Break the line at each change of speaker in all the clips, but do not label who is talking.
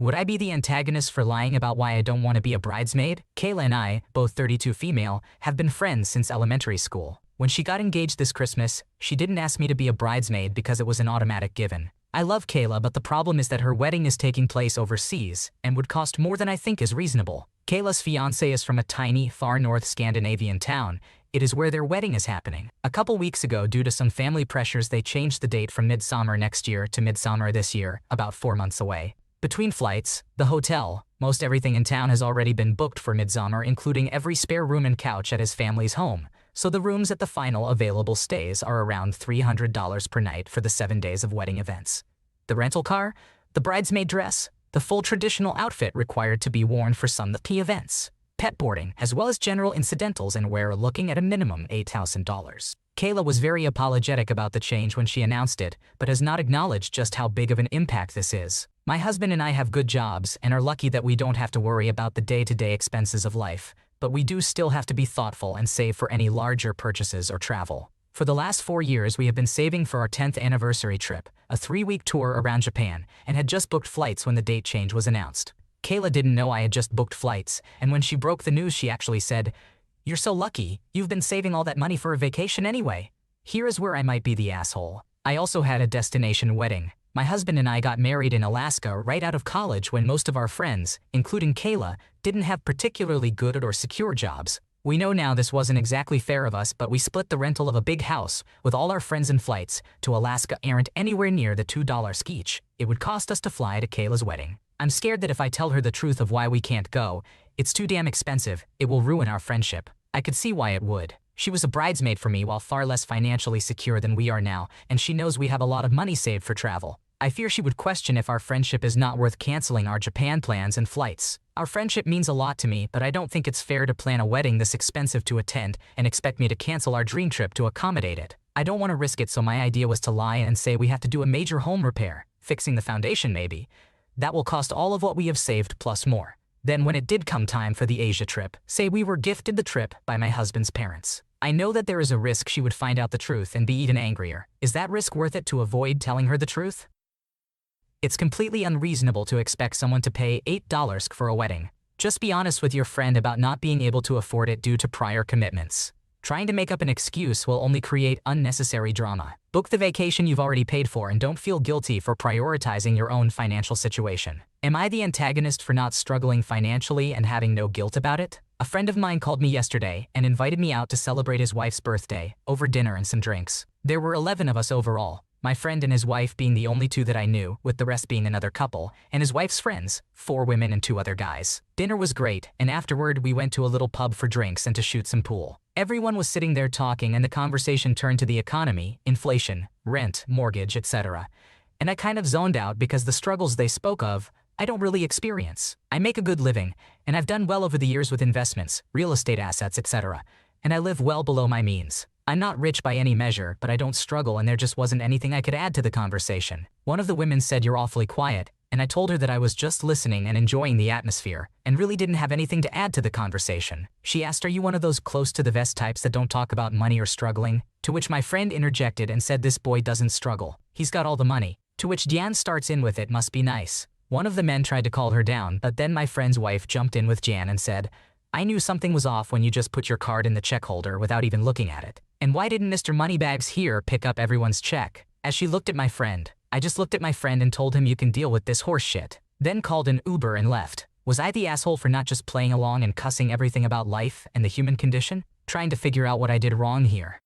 Would I be the antagonist for lying about why I don't want to be a bridesmaid? Kayla and I, both 32 female, have been friends since elementary school. When she got engaged this Christmas, she didn't ask me to be a bridesmaid because it was an automatic given. I love Kayla, but the problem is that her wedding is taking place overseas and would cost more than I think is reasonable. Kayla's fiancé is from a tiny, far north Scandinavian town. It is where their wedding is happening. A couple weeks ago, due to some family pressures, they changed the date from midsummer next year to midsummer this year, about 4 months away. Between flights, the hotel, most everything in town has already been booked for midsummer, including every spare room and couch at his family's home. So the rooms at the final available stays are around $300 per night for the 7 days of wedding events. The rental car, the bridesmaid dress, the full traditional outfit required to be worn for some of the key events, pet boarding, as well as general incidentals, and we're looking at a minimum $8,000. Kayla was very apologetic about the change when she announced it, but has not acknowledged just how big of an impact this is. My husband and I have good jobs and are lucky that we don't have to worry about the day-to-day expenses of life, but we do still have to be thoughtful and save for any larger purchases or travel. For the last 4 years, we have been saving for our 10th anniversary trip, a 3-week tour around Japan, and had just booked flights when the date change was announced. Kayla didn't know I had just booked flights, and when she broke the news, she actually said, "You're so lucky, you've been saving all that money for a vacation anyway." Here is where I might be the asshole. I also had a destination wedding. My husband and I got married in Alaska right out of college when most of our friends, including Kayla, didn't have particularly good or secure jobs. We know now this wasn't exactly fair of us, but we split the rental of a big house with all our friends, and flights to Alaska aren't anywhere near the $2 each it would cost us to fly to Kayla's wedding. I'm scared that if I tell her the truth of why we can't go, it's too damn expensive, it will ruin our friendship. I could see why it would. She was a bridesmaid for me while far less financially secure than we are now, and she knows we have a lot of money saved for travel. I fear she would question if our friendship is not worth canceling our Japan plans and flights. Our friendship means a lot to me, but I don't think it's fair to plan a wedding this expensive to attend and expect me to cancel our dream trip to accommodate it. I don't want to risk it, so my idea was to lie and say we have to do a major home repair, fixing the foundation maybe. That will cost all of what we have saved plus more. Then when it did come time for the Asia trip, say we were gifted the trip by my husband's parents. I know that there is a risk she would find out the truth and be even angrier. Is that risk worth it to avoid telling her the truth? It's completely unreasonable to expect someone to pay $8 for a wedding. Just be honest with your friend about not being able to afford it due to prior commitments. Trying to make up an excuse will only create unnecessary drama. Book the vacation you've already paid for and don't feel guilty for prioritizing your own financial situation. Am I the antagonist for not struggling financially and having no guilt about it? A friend of mine called me yesterday and invited me out to celebrate his wife's birthday, over dinner and some drinks. There were 11 of us overall. My friend and his wife being the only 2 that I knew, with the rest being another couple, and his wife's friends, 4 women and 2 other guys. Dinner was great, and afterward we went to a little pub for drinks and to shoot some pool. Everyone was sitting there talking, and the conversation turned to the economy, inflation, rent, mortgage, etc. And I kind of zoned out because the struggles they spoke of, I don't really experience. I make a good living, and I've done well over the years with investments, real estate assets, etc. And I live well below my means. I'm not rich by any measure, but I don't struggle, and there just wasn't anything I could add to the conversation. One of the women said, "You're awfully quiet," and I told her that I was just listening and enjoying the atmosphere, and really didn't have anything to add to the conversation. She asked, "Are you one of those close to the vest types that don't talk about money or struggling?" To which my friend interjected and said, "This boy doesn't struggle. He's got all the money." To which Jan starts in with, "It must be nice." One of the men tried to call her down, but then my friend's wife jumped in with Jan and said, "I knew something was off when you just put your card in the check holder without even looking at it. And why didn't Mr. Moneybags here pick up everyone's check?" As she looked at my friend, I just looked at my friend and told him, "You can deal with this horse shit." Then called an Uber and left. Was I the asshole for not just playing along and cussing everything about life and the human condition? Trying to figure out what I did wrong here.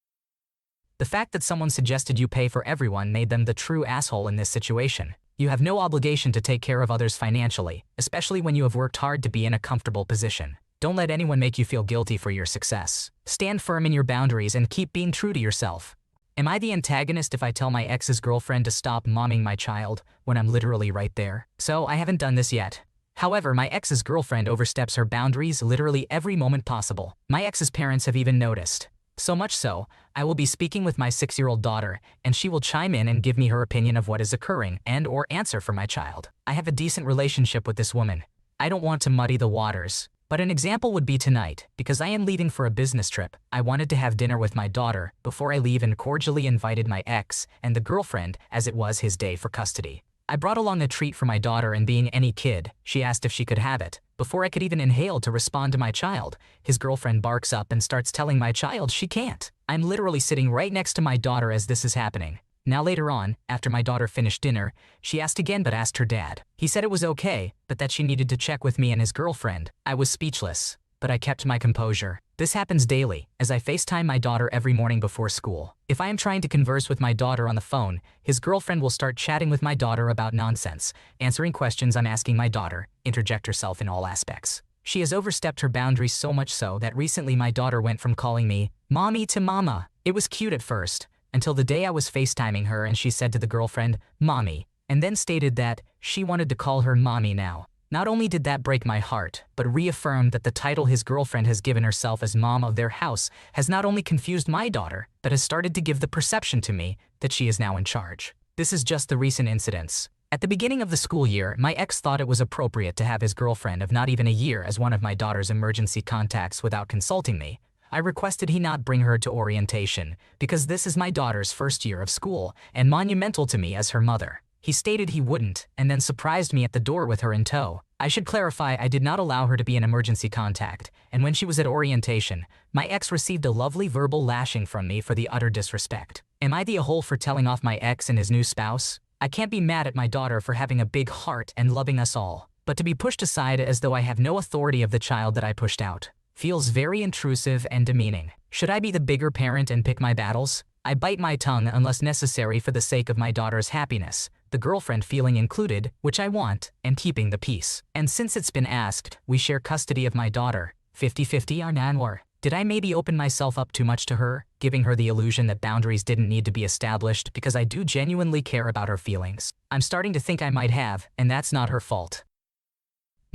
The fact that someone suggested you pay for everyone made them the true asshole in this situation. You have no obligation to take care of others financially, especially when you have worked hard to be in a comfortable position. Don't let anyone make you feel guilty for your success. Stand firm in your boundaries and keep being true to yourself. Am I the antagonist if I tell my ex's girlfriend to stop momming my child when I'm literally right there? So I haven't done this yet. However, my ex's girlfriend oversteps her boundaries literally every moment possible. My ex's parents have even noticed. So much so, I will be speaking with my 6-year-old daughter, and she will chime in and give me her opinion of what is occurring and/or answer for my child. I have a decent relationship with this woman. I don't want to muddy the waters. But an example would be tonight, because I am leaving for a business trip. I wanted to have dinner with my daughter before I leave and cordially invited my ex and the girlfriend, as it was his day for custody. I brought along a treat for my daughter, and being any kid, she asked if she could have it. Before I could even inhale to respond to my child, his girlfriend barks up and starts telling my child she can't. I'm literally sitting right next to my daughter as this is happening. Now later on, after my daughter finished dinner, she asked again but asked her dad. He said it was okay, but that she needed to check with me and his girlfriend. I was speechless, but I kept my composure. This happens daily, as I FaceTime my daughter every morning before school. If I am trying to converse with my daughter on the phone, his girlfriend will start chatting with my daughter about nonsense, answering questions I'm asking my daughter, interject herself in all aspects. She has overstepped her boundaries so much so that recently my daughter went from calling me mommy to mama. It was cute at first, until the day I was FaceTiming her and she said to the girlfriend, mommy, and then stated that she wanted to call her mommy now. Not only did that break my heart, but reaffirmed that the title his girlfriend has given herself as mom of their house has not only confused my daughter, but has started to give the perception to me that she is now in charge. This is just the recent incidents. At the beginning of the school year, my ex thought it was appropriate to have his girlfriend of not even a year as one of my daughter's emergency contacts without consulting me. I requested he not bring her to orientation, because this is my daughter's first year of school and monumental to me as her mother. He stated he wouldn't, and then surprised me at the door with her in tow. I should clarify I did not allow her to be an emergency contact, and when she was at orientation, my ex received a lovely verbal lashing from me for the utter disrespect. Am I the a-hole for telling off my ex and his new spouse? I can't be mad at my daughter for having a big heart and loving us all, but to be pushed aside as though I have no authority of the child that I pushed out feels very intrusive and demeaning. Should I be the bigger parent and pick my battles? I bite my tongue unless necessary for the sake of my daughter's happiness, the girlfriend feeling included, which I want, and keeping the peace. And since it's been asked, we share custody of my daughter, 50-50 or nan. Did I maybe open myself up too much to her, giving her the illusion that boundaries didn't need to be established because I do genuinely care about her feelings? I'm starting to think I might have, and that's not her fault.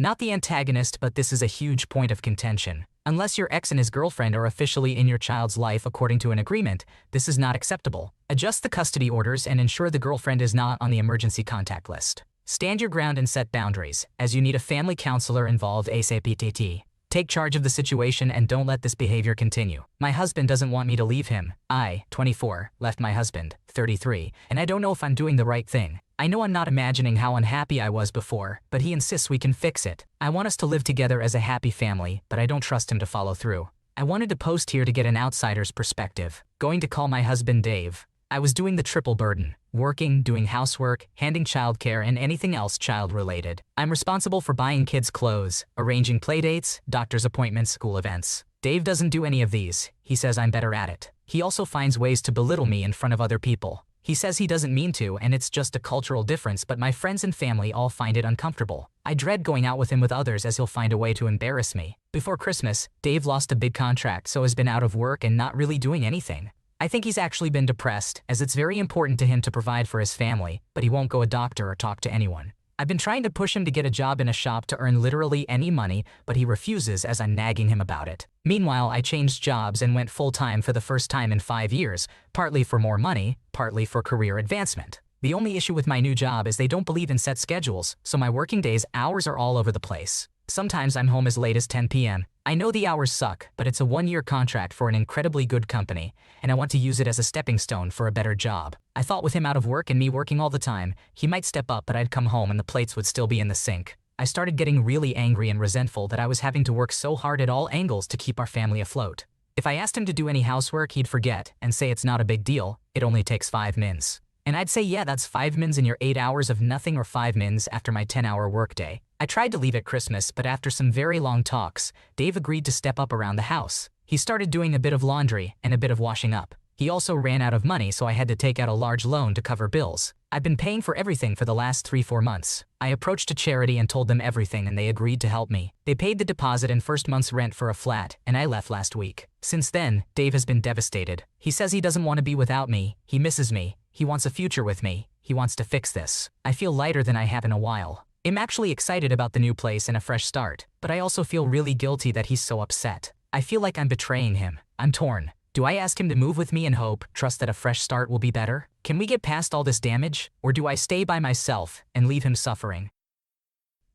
Not the antagonist, but this is a huge point of contention. Unless your ex and his girlfriend are officially in your child's life according to an agreement, this is not acceptable. Adjust the custody orders and ensure the girlfriend is not on the emergency contact list. Stand your ground and set boundaries, as you need a family counselor involved ASAP. Take charge of the situation and don't let this behavior continue. My husband doesn't want me to leave him. I, 24, left my husband, 33, and I don't know if I'm doing the right thing. I know I'm not imagining how unhappy I was before, but he insists we can fix it. I want us to live together as a happy family, but I don't trust him to follow through. I wanted to post here to get an outsider's perspective. Going to call my husband Dave. I was doing the triple burden. Working, doing housework, handing childcare, and anything else child-related. I'm responsible for buying kids clothes, arranging playdates, doctor's appointments, school events. Dave doesn't do any of these. He says I'm better at it. He also finds ways to belittle me in front of other people. He says he doesn't mean to and it's just a cultural difference, but my friends and family all find it uncomfortable. I dread going out with him with others as he'll find a way to embarrass me. Before Christmas, Dave lost a big contract so has been out of work and not really doing anything. I think he's actually been depressed, as it's very important to him to provide for his family, but he won't go a doctor or talk to anyone. I've been trying to push him to get a job in a shop to earn literally any money, but he refuses as I'm nagging him about it. Meanwhile, I changed jobs and went full-time for the first time in 5 years, partly for more money, partly for career advancement. The only issue with my new job is they don't believe in set schedules, so my working days hours are all over the place. Sometimes I'm home as late as 10 p.m. I know the hours suck, but it's a 1-year contract for an incredibly good company, and I want to use it as a stepping stone for a better job. I thought with him out of work and me working all the time, he might step up, but I'd come home and the plates would still be in the sink. I started getting really angry and resentful that I was having to work so hard at all angles to keep our family afloat. If I asked him to do any housework, he'd forget and say it's not a big deal, it only takes 5 mins. And I'd say, yeah, that's 5 mins in your 8 hours of nothing, or 5 mins after my 10-hour workday. I tried to leave at Christmas, but after some very long talks, Dave agreed to step up around the house. He started doing a bit of laundry and a bit of washing up. He also ran out of money, so I had to take out a large loan to cover bills. I've been paying for everything for the last 3-4 months. I approached a charity and told them everything and they agreed to help me. They paid the deposit and first month's rent for a flat, and I left last week. Since then, Dave has been devastated. He says he doesn't want to be without me, he misses me, he wants a future with me, he wants to fix this. I feel lighter than I have in a while. I'm actually excited about the new place and a fresh start, but I also feel really guilty that he's so upset. I feel like I'm betraying him. I'm torn. Do I ask him to move with me and hope, trust that a fresh start will be better? Can we get past all this damage? Or do I stay by myself and leave him suffering?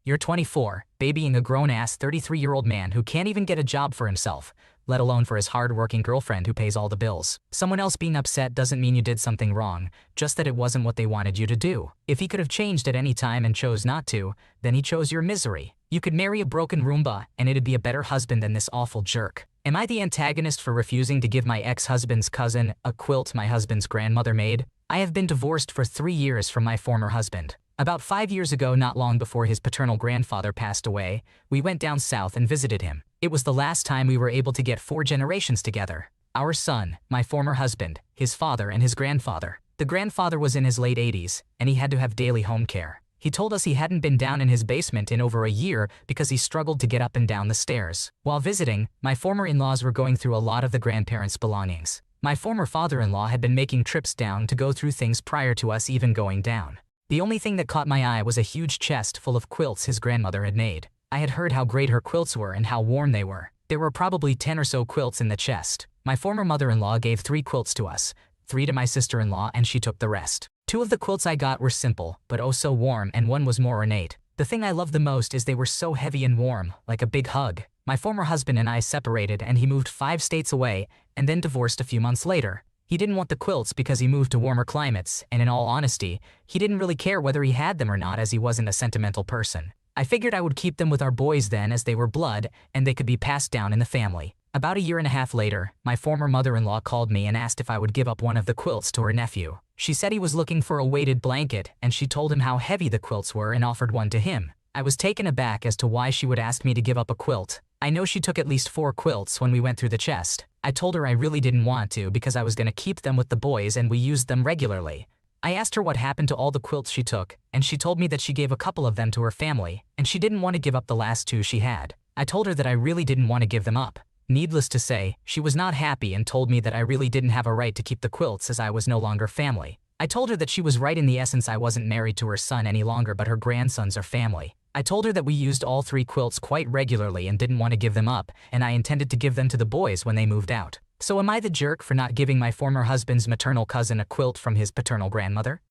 You're 24, babying a grown-ass 33-year-old man who can't even get a job for himself, let alone for his hard-working girlfriend who pays all the bills. Someone else being upset doesn't mean you did something wrong, just that it wasn't what they wanted you to do. If he could have changed at any time and chose not to, then he chose your misery. You could marry a broken Roomba, and it'd be a better husband than this awful jerk. Am I the antagonist for refusing to give my ex-husband's cousin a quilt my husband's grandmother made? I have been divorced for 3 years from my former husband. About 5 years ago, not long before his paternal grandfather passed away, we went down south and visited him. It was the last time we were able to get 4 generations together. Our son, my former husband, his father, and his grandfather. The grandfather was in his late 80s, and he had to have daily home care. He told us he hadn't been down in his basement in over a year because he struggled to get up and down the stairs. While visiting, my former in-laws were going through a lot of the grandparents' belongings. My former father-in-law had been making trips down to go through things prior to us even going down. The only thing that caught my eye was a huge chest full of quilts his grandmother had made. I had heard how great her quilts were and how warm they were. There were probably 10 or so quilts in the chest. My former mother-in-law gave 3 quilts to us, 3 to my sister-in-law, and she took the rest. 2 of the quilts I got were simple, but oh so warm, and 1 was more ornate. The thing I loved the most is they were so heavy and warm, like a big hug. My former husband and I separated, and he moved 5 states away, and then divorced a few months later. He didn't want the quilts because he moved to warmer climates, and in all honesty, he didn't really care whether he had them or not, as he wasn't a sentimental person. I figured I would keep them with our boys then, as they were blood, and they could be passed down in the family. About a year and a half later, my former mother-in-law called me and asked if I would give up one of the quilts to her nephew. She said he was looking for a weighted blanket, and she told him how heavy the quilts were and offered one to him. I was taken aback as to why she would ask me to give up a quilt. I know she took at least 4 quilts when we went through the chest. I told her I really didn't want to because I was going to keep them with the boys and we used them regularly. I asked her what happened to all the quilts she took, and she told me that she gave a couple of them to her family, and she didn't want to give up the last 2 she had. I told her that I really didn't want to give them up. Needless to say, she was not happy and told me that I really didn't have a right to keep the quilts as I was no longer family. I told her that she was right in the essence. I wasn't married to her son any longer, but her grandsons are family. I told her that we used all 3 quilts quite regularly and didn't want to give them up, and I intended to give them to the boys when they moved out. So am I the jerk for not giving my former husband's maternal cousin a quilt from his paternal grandmother?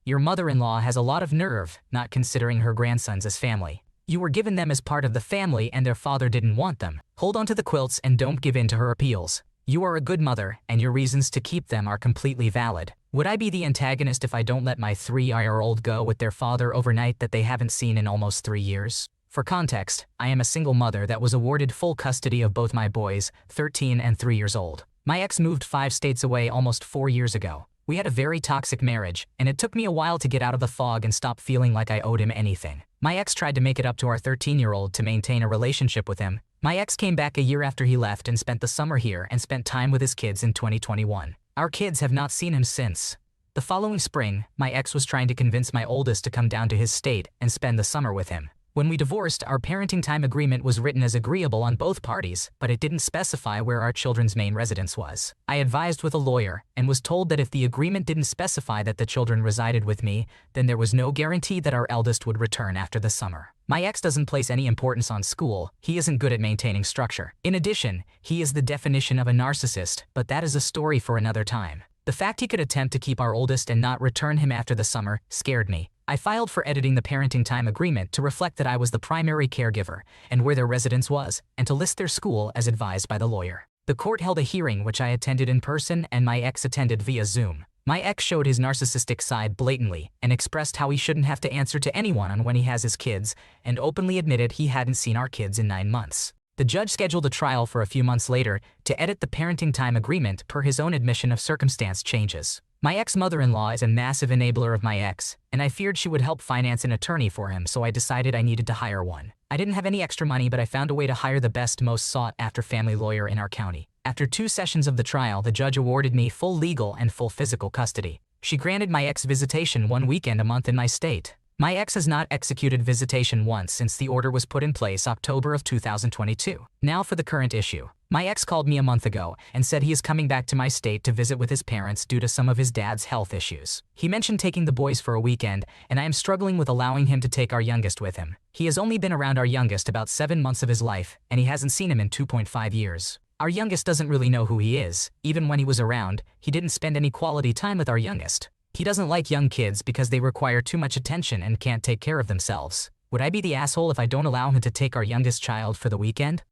Your mother-in-law has a lot of nerve, not considering her grandsons as family. You were given them as part of the family and their father didn't want them. Hold on to the quilts and don't give in to her appeals. You are a good mother, and your reasons to keep them are completely valid. Would I be the antagonist if I don't let my 3-year-old go with their father overnight that they haven't seen in almost 3 years? For context, I am a single mother that was awarded full custody of both my boys, 13 and 3 years old. My ex moved 5 states away almost 4 years ago. We had a very toxic marriage, and it took me a while to get out of the fog and stop feeling like I owed him anything. My ex tried to make it up to our 13-year-old to maintain a relationship with him. My ex came back a year after he left and spent the summer here and spent time with his kids in 2021. Our kids have not seen him since. The following spring, my ex was trying to convince my oldest to come down to his state and spend the summer with him. When we divorced, our parenting time agreement was written as agreeable on both parties, but it didn't specify where our children's main residence was. I advised with a lawyer and was told that if the agreement didn't specify that the children resided with me, then there was no guarantee that our eldest would return after the summer. My ex doesn't place any importance on school. He isn't good at maintaining structure. In addition, he is the definition of a narcissist, but that is a story for another time. The fact he could attempt to keep our oldest and not return him after the summer scared me. I filed for editing the parenting time agreement to reflect that I was the primary caregiver and where their residence was, and to list their school as advised by the lawyer. The court held a hearing which I attended in person and my ex attended via Zoom. My ex showed his narcissistic side blatantly and expressed how he shouldn't have to answer to anyone on when he has his kids, and openly admitted he hadn't seen our kids in 9 months. The judge scheduled a trial for a few months later to edit the parenting time agreement per his own admission of circumstance changes. My ex-mother-in-law is a massive enabler of my ex, and I feared she would help finance an attorney for him, so I decided I needed to hire one. I didn't have any extra money, but I found a way to hire the best, most sought-after family lawyer in our county. After 2 sessions of the trial, the judge awarded me full legal and full physical custody. She granted my ex visitation 1 weekend a month in my state. My ex has not executed visitation once since the order was put in place October of 2022. Now for the current issue. My ex called me a month ago and said he is coming back to my state to visit with his parents due to some of his dad's health issues. He mentioned taking the boys for a weekend, and I am struggling with allowing him to take our youngest with him. He has only been around our youngest about 7 months of his life, and he hasn't seen him in 2.5 years. Our youngest doesn't really know who he is. Even when he was around, he didn't spend any quality time with our youngest. He doesn't like young kids because they require too much attention and can't take care of themselves. Would I be the asshole if I don't allow him to take our youngest child for the weekend?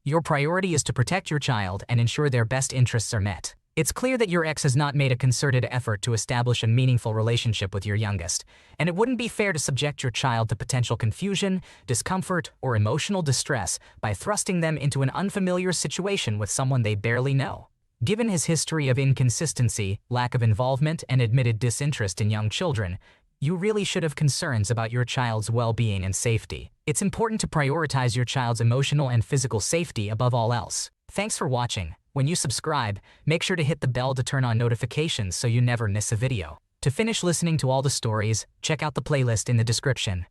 Your priority is to protect your child and ensure their best interests are met. It's clear that your ex has not made a concerted effort to establish a meaningful relationship with your youngest, and it wouldn't be fair to subject your child to potential confusion, discomfort, or emotional distress by thrusting them into an unfamiliar situation with someone they barely know. Given his history of inconsistency, lack of involvement, and admitted disinterest in young children, you really should have concerns about your child's well-being and safety. It's important to prioritize your child's emotional and physical safety above all else. Thanks for watching. When you subscribe, make sure to hit the bell to turn on notifications so you never miss a video. To finish listening to all the stories, check out the playlist in the description.